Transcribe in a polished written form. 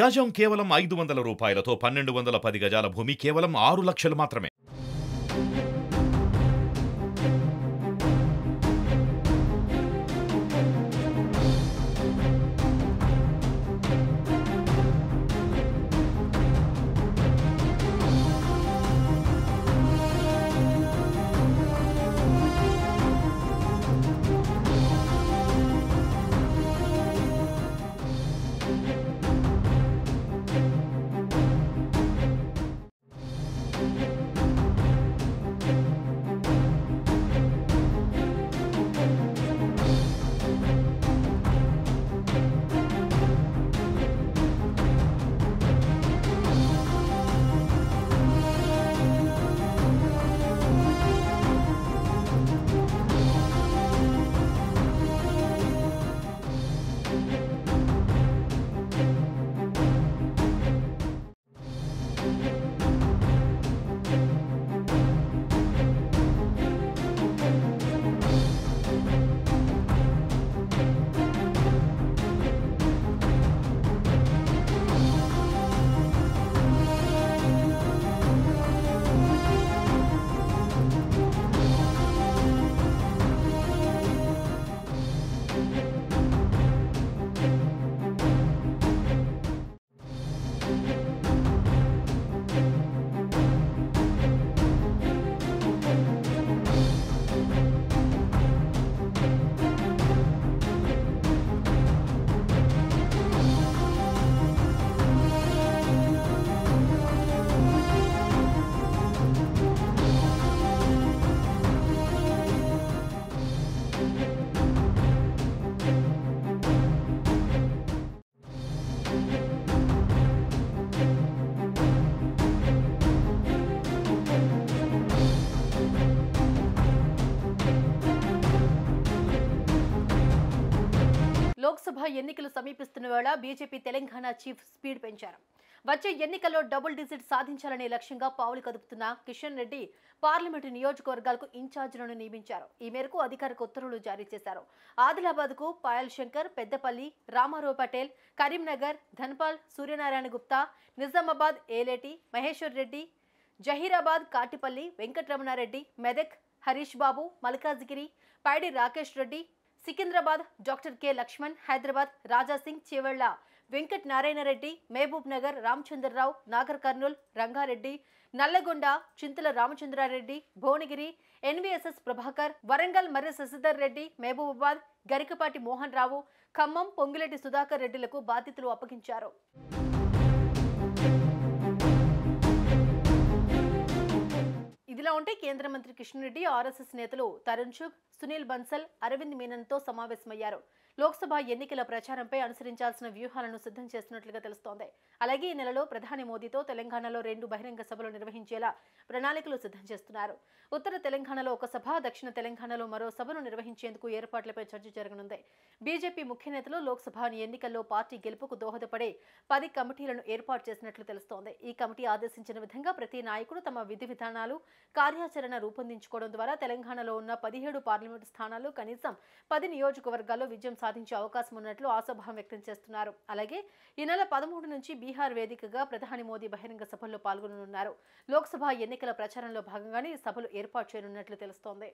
గజం కేవలం 500 రూపాయలతో 1210 గజాల భూమి కేవలం 6 లక్షలు మాత్రమే. లోక్సభ ఎన్నికలు సమీపిస్తున్న వేళ బీజేపీ తెలంగాణ చీఫ్ స్పీడ్ పెంచారు. వచ్చే ఎన్నికల్లో డబుల్ డిజిట్ సాధించాలనే లక్ష్యంగా పావులు కదుపుతున్న కిషన్ రెడ్డి పార్లమెంటు నియోజకవర్గాలకు ఇన్ఛార్జీలను నియమించారు. ఈ మేరకు అధికారిక ఉత్తర్వులు జారీ చేశారు. ఆదిలాబాద్కు పాయల్ శంకర్, పెద్దపల్లి రామారావు పటేల్, కరీంనగర్ ధన్పాల్ సూర్యనారాయణ గుప్తా, నిజామాబాద్ ఏలేటి మహేశ్వర్ రెడ్డి, జహీరాబాద్ కాటిపల్లి వెంకటరమణారెడ్డి, మెదక్ హరీష్ బాబు, మల్కాజ్గిరి పైడి రాకేష్ రెడ్డి, సికింద్రాబాద్ డాక్టర్ కె లక్ష్మణ్, హైదరాబాద్ రాజాసింగ్, చేవెళ్ల వెంకట్ నారాయణ రెడ్డి, మహబూబ్ నగర్ రామచంద్రరావు, నాగర్ కర్నూల్ రంగారెడ్డి, నల్లగొండ చింతల రామచంద్రారెడ్డి, భువనగిరి ఎన్వీఎస్ఎస్ ప్రభాకర్, వరంగల్ మర్రి శశిధర్ రెడ్డి, మహబూబాబాద్ గరికపాటి మోహన్ రావు, ఖమ్మం పొంగిరెడ్డి సుధాకర్ రెడ్డిలకు బాధ్యతలు అప్పగించారు. ఇదిలా ఉంటే కేంద్ర మంత్రి కిషన్ రెడ్డి ఆర్ఎస్ఎస్ నేతలు తరుణ్ చుగ్, సునీల్ బన్సల్, అరవింద్ మీనన్తో సమావేశమయ్యారు. లోక్సభ ఎన్నికల ప్రచారంపై అనుసరించాల్సిన వ్యూహాలను సిద్ధం చేస్తున్నట్లుగా తెలుస్తోంది. అలాగే ఈ నెలలో ప్రధాని మోదీతో తెలంగాణలో 2 బహిరంగ సభలు నిర్వహించేలా ప్రణాళికలు సిద్ధం చేస్తున్నారు. ఉత్తర తెలంగాణలో ఒక సభ, దక్షిణ తెలంగాణలో మరో సభను నిర్వహించేందుకు ఏర్పాట్లపై చర్చ జరగనుంది. బీజేపీ ముఖ్య నేతలు లోక్సభ ఎన్నికల్లో పార్టీ గెలుపుకు దోహదపడే 10 కమిటీలను ఏర్పాటు చేసినట్లు తెలుస్తోంది. ఈ కమిటీ ఆదేశించిన విధంగా ప్రతి నాయకుడు తమ విధి విధానాలు, కార్యాచరణ రూపొందించుకోవడం ద్వారా తెలంగాణలో ఉన్న 17 పార్లమెంటు స్థానాలు, కనీసం 10 నియోజకవర్గాల్లో విజయం సాధించే అవకాశం ఉన్నట్లు ఆశాభావం వ్యక్తం చేస్తున్నారు. అలాగే ఈ నెల 13 నుంచి బీహార్ వేదికగా ప్రధాని మోదీ బహిరంగ సభల్లో పాల్గొననున్నారు. లోక్సభ ఎన్నికల ప్రచారంలో భాగంగానే ఈ సభలు ఏర్పాటు చేయనున్నట్లు తెలుస్తోంది.